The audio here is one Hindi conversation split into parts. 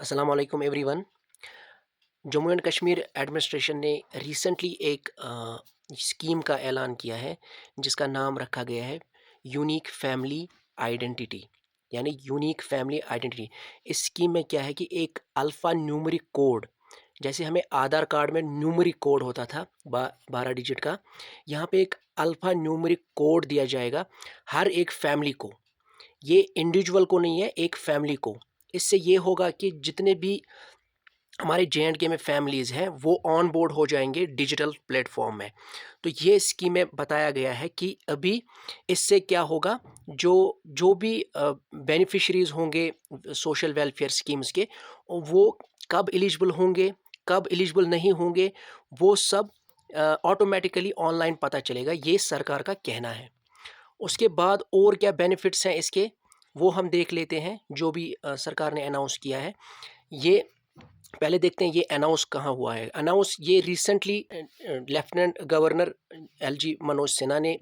अस्सलाम वालेकुम everyone. Jammu and Kashmir administration ने रिसेंटली एक स्कीम का ऐलान किया है जिसका नाम रखा गया है यूनिक फैमिली आइडेंटिटी, यानी यूनिक फैमिली आइडेंटिटी। इस स्कीम में क्या है कि एक अल्फ़ा न्यूमरिक कोड, जैसे हमें आधार कार्ड में न्यूमरिक कोड होता था 12 डिजिट का, यहाँ पे एक अल्फ़ा न्यूमरिक कोड दिया जाएगा हर एक फैमिली को। ये इंडिविजुअल को नहीं है, एक फैमिली को। इससे ये होगा कि जितने भी हमारे जे.एंड.के में फैमिलीज़ हैं वो ऑन बोर्ड हो जाएंगे डिजिटल प्लेटफॉर्म में। तो ये स्कीम में बताया गया है कि अभी इससे क्या होगा, जो जो भी बेनिफिशरीज़ होंगे सोशल वेलफेयर स्कीम्स के, वो कब एलिजिबल होंगे, कब एलिजिबल नहीं होंगे, वो सब ऑटोमेटिकली ऑनलाइन पता चलेगा, ये सरकार का कहना है। उसके बाद और क्या बेनिफिट्स हैं इसके, वो हम देख लेते हैं जो भी सरकार ने अनाउंस किया है। ये पहले देखते हैं ये अनाउंस कहाँ हुआ है। अनाउंस ये recently lieutenant governor LG Manoj Sinha ने,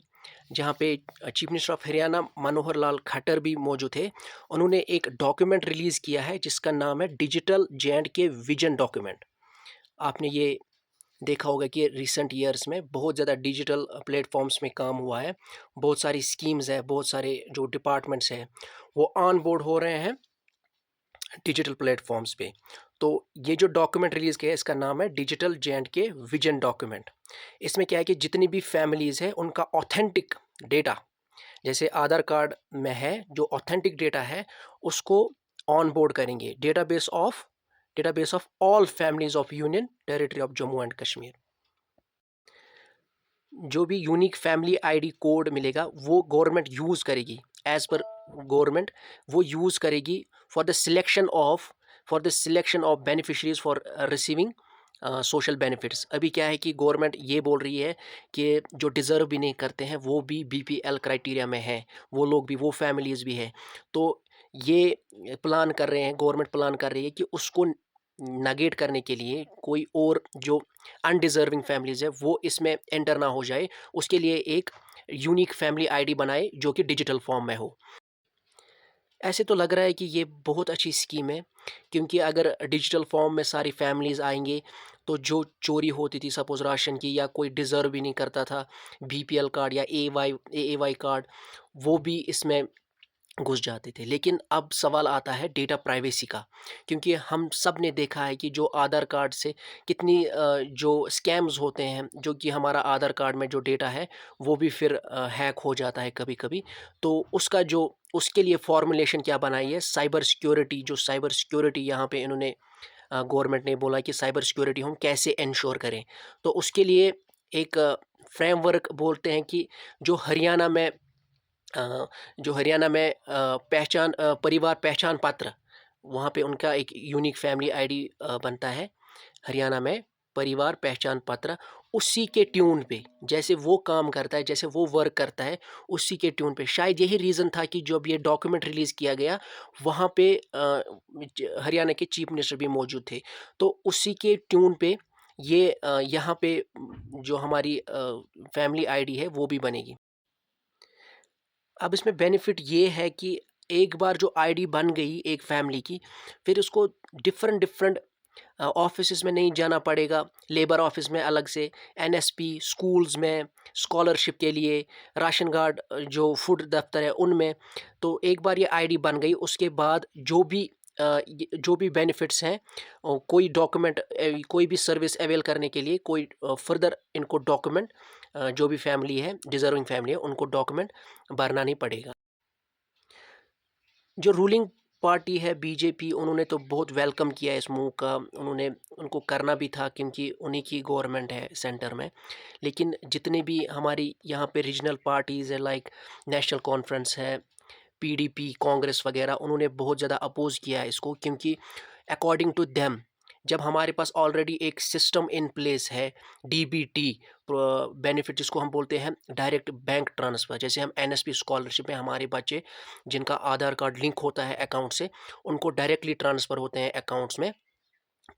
जहाँ पे chief minister of Haryana Manohar Lal Khattar भी मौजूद थे, उन्होंने एक डॉक्यूमेंट रिलीज़ किया है जिसका नाम है डिजिटल जे.एंड.के विजन डॉक्यूमेंट। आपने ये देखा होगा कि रिसेंट ईयर्स में बहुत ज़्यादा डिजिटल प्लेटफॉर्म्स में काम हुआ है, बहुत सारी स्कीम्स है, बहुत सारे जो डिपार्टमेंट्स हैं वो ऑन बोर्ड हो रहे हैं डिजिटल प्लेटफॉर्म्स पे। तो ये जो डॉक्यूमेंट रिलीज़ किया है इसका नाम है डिजिटल जे.एंड.के विजन डॉक्यूमेंट। इसमें क्या है कि जितनी भी फैमिलीज़ हैं उनका ऑथेंटिक डेटा, जैसे आधार कार्ड में है जो ऑथेंटिक डेटा है, उसको ऑन बोर्ड करेंगे database of all families of union territory of Jammu and Kashmir. जो भी यूनिक फैमिली आईडी कोड मिलेगा वो गवर्नमेंट यूज़ करेगी, एज पर गवर्नमेंट वो यूज़ करेगी for the selection of beneficiaries for receiving social benefits. अभी क्या है कि गवर्नमेंट ये बोल रही है कि जो डिज़र्व भी नहीं करते हैं वो भी बीपीएल क्राइटेरिया में हैं, वो लोग भी, वो फैमिलीज़ भी हैं। तो ये प्लान कर रहे हैं, गवर्नमेंट प्लान कर रही है कि उसको नगेट करने के लिए कोई और जो अनडिज़र्विंग फैमिलीज़ है वो इसमें एंटर ना हो जाए, उसके लिए एक यूनिक फैमिली आईडी बनाए जो कि डिजिटल फॉर्म में हो। ऐसे तो लग रहा है कि ये बहुत अच्छी स्कीम है, क्योंकि अगर डिजिटल फॉर्म में सारी फैमिलीज़ आएंगे तो जो चोरी होती थी सपोज़ राशन की, या कोई डिज़र्व भी नहीं करता था बीपीएल कार्ड या एवाई कार्ड, वो भी इसमें घुस जाते थे। लेकिन अब सवाल आता है डेटा प्राइवेसी का, क्योंकि हम सब ने देखा है कि जो आधार कार्ड से कितनी जो स्कैम्स होते हैं, जो कि हमारा आधार कार्ड में जो डेटा है वो भी फिर हैक हो जाता है कभी-कभी। तो उसके लिए फॉर्मुलेशन क्या बनाई है, साइबर सिक्योरिटी, जो साइबर सिक्योरिटी यहाँ पे इन्होंने गवर्नमेंट ने बोला कि साइबर सिक्योरिटी हम कैसे इंश्योर करें। तो उसके लिए एक फ्रेमवर्क बोलते हैं कि जो हरियाणा में परिवार पहचान पत्र, वहाँ पे उनका एक यूनिक फैमिली आईडी बनता है हरियाणा में, परिवार पहचान पत्र। उसी के ट्यून पे जैसे वो काम करता है, जैसे वो वर्क करता है, उसी के ट्यून पे शायद यही रीज़न था कि जब ये डॉक्यूमेंट रिलीज़ किया गया वहाँ पे हरियाणा के चीफ मिनिस्टर भी मौजूद थे। तो उसी के ट्यून पे ये यहाँ पे जो हमारी फैमिली आईडी है वो भी बनेगी। अब इसमें बेनिफिट ये है कि एक बार जो आईडी बन गई एक फैमिली की, फिर उसको डिफरेंट डिफरेंट ऑफिसेज में नहीं जाना पड़ेगा। लेबर ऑफिस में अलग से, एनएसपी, स्कूल्स में स्कॉलरशिप के लिए, राशन कार्ड, जो फूड दफ्तर है उनमें। तो एक बार ये आईडी बन गई उसके बाद जो भी बेनिफिट्स हैं, कोई डॉक्यूमेंट, कोई भी सर्विस अवेल करने के लिए कोई फर्दर इनको डॉक्यूमेंट, जो भी फैमिली है, डिज़र्विंग फैमिली है, उनको डॉक्यूमेंट भरना नहीं पड़ेगा। जो रूलिंग पार्टी है बीजेपी, उन्होंने तो बहुत वेलकम किया इस मूव का। उनको करना भी था क्योंकि उन्हीं की गवर्नमेंट है सेंटर में। लेकिन जितने भी हमारी यहाँ पे रीजनल पार्टीज़ है, लाइक नेशनल कॉन्फ्रेंस है, पीडीपी, कांग्रेस वगैरह, उन्होंने बहुत ज़्यादा अपोज किया है इसको, क्योंकि अकॉर्डिंग टू देम जब हमारे पास ऑलरेडी एक सिस्टम इन प्लेस है, डीबीटी बेनिफिट जिसको हम बोलते हैं डायरेक्ट बैंक ट्रांसफ़र, जैसे हम एनएसपी स्कॉलरशिप में हमारे बच्चे जिनका आधार कार्ड लिंक होता है अकाउंट से, उनको डायरेक्टली ट्रांसफ़र होते हैं अकाउंट्स में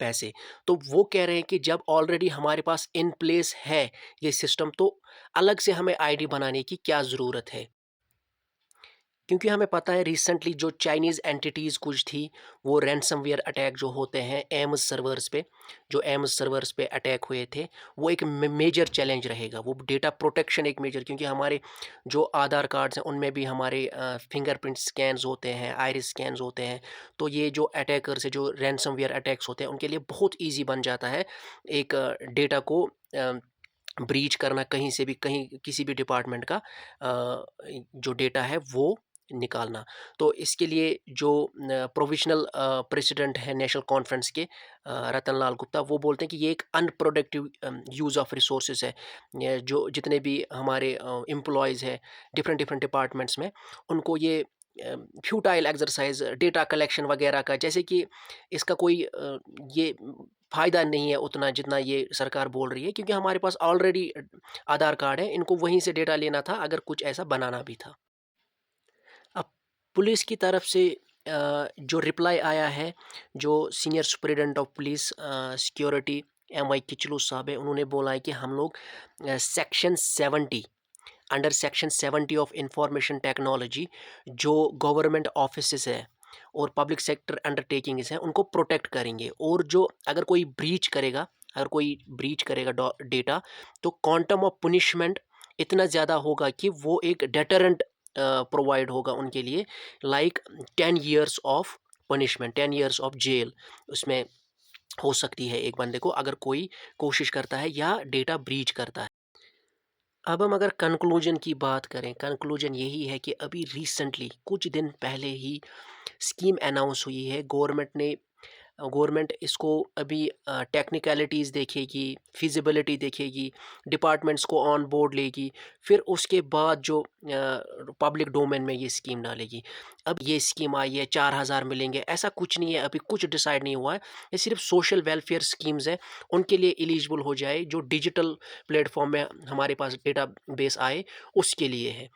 पैसे। तो वो कह रहे हैं कि जब ऑलरेडी हमारे पास इन प्लेस है ये सिस्टम, तो अलग से हमें आईडी बनाने की क्या ज़रूरत है। क्योंकि हमें पता है रिसेंटली जो चाइनीज़ एंटिटीज़ कुछ थी, वो रैनसमवेयर अटैक जो होते हैं एम्स सर्वर्स पे, जो एम्स सर्वर्स पे अटैक हुए थे, वो एक मेजर चैलेंज रहेगा। वो डेटा प्रोटेक्शन एक मेजर, क्योंकि हमारे जो आधार कार्ड्स हैं उनमें भी हमारे फिंगरप्रिंट स्कैन्स होते हैं, आइरिस स्कैन्स होते हैं। तो ये जो अटैकर्स है, जो रैनसमवेयर अटैक्स होते हैं, उनके लिए बहुत ईज़ी बन जाता है एक डेटा को ब्रीच करना, कहीं से भी, कहीं किसी भी डिपार्टमेंट का जो डेटा है वो निकालना। तो इसके लिए जो प्रोविज़नल प्रेसिडेंट है नेशनल कॉन्फ्रेंस के रतन लाल गुप्ता, वो बोलते हैं कि ये एक अनप्रोडक्टिव यूज़ ऑफ रिसोर्सेज़ है। ये जो जितने भी हमारे एम्प्लॉइज़ हैं डिफरेंट डिफरेंट डिपार्टमेंट्स में, उनको ये फ्यूटाइल एक्सरसाइज़ डेटा कलेक्शन वगैरह का, जैसे कि इसका कोई ये फ़ायदा नहीं है उतना जितना ये सरकार बोल रही है, क्योंकि हमारे पास ऑलरेडी आधार कार्ड है, इनको वहीं से डेटा लेना था अगर कुछ ऐसा बनाना भी था। अब पुलिस की तरफ से जो रिप्लाई आया है, जो senior superintendent of police security MY. Kichlu साहब है, उन्होंने बोला है कि हम लोग section 70, under section 70 of information technology, जो गवर्नमेंट ऑफिसेस है और पब्लिक सेक्टर अंडरटेकिंग्स हैं, उनको प्रोटेक्ट करेंगे। और जो अगर कोई ब्रीच करेगा, अगर कोई ब्रीच करेगा डेटा, तो क्वांटम ऑफ पनिशमेंट इतना ज़्यादा होगा कि वो एक डेटरेंट प्रोवाइड होगा उनके लिए, like 10 years of punishment, 10 years of jail उसमें हो सकती है एक बंदे को, अगर कोई कोशिश करता है या डेटा ब्रीच करता है। अब हम अगर कंक्लूजन की बात करें, कंक्लूजन यही है कि अभी रिसेंटली कुछ दिन पहले ही स्कीम अनाउंस हुई है। गवर्नमेंट इसको अभी टेक्निकलिटीज़ देखेगी, फिजिबिलिटी देखेगी, डिपार्टमेंट्स को ऑन बोर्ड लेगी, फिर उसके बाद जो पब्लिक डोमेन में ये स्कीम डालेगी। अब ये स्कीम आई है 4,000 मिलेंगे, ऐसा कुछ नहीं है, अभी कुछ डिसाइड नहीं हुआ है। ये सिर्फ सोशल वेलफेयर स्कीम्स है, उनके लिए एलिजिबल हो जाए जो डिजिटल प्लेटफॉर्म में हमारे पास डेटा बेस आए, उसके लिए है।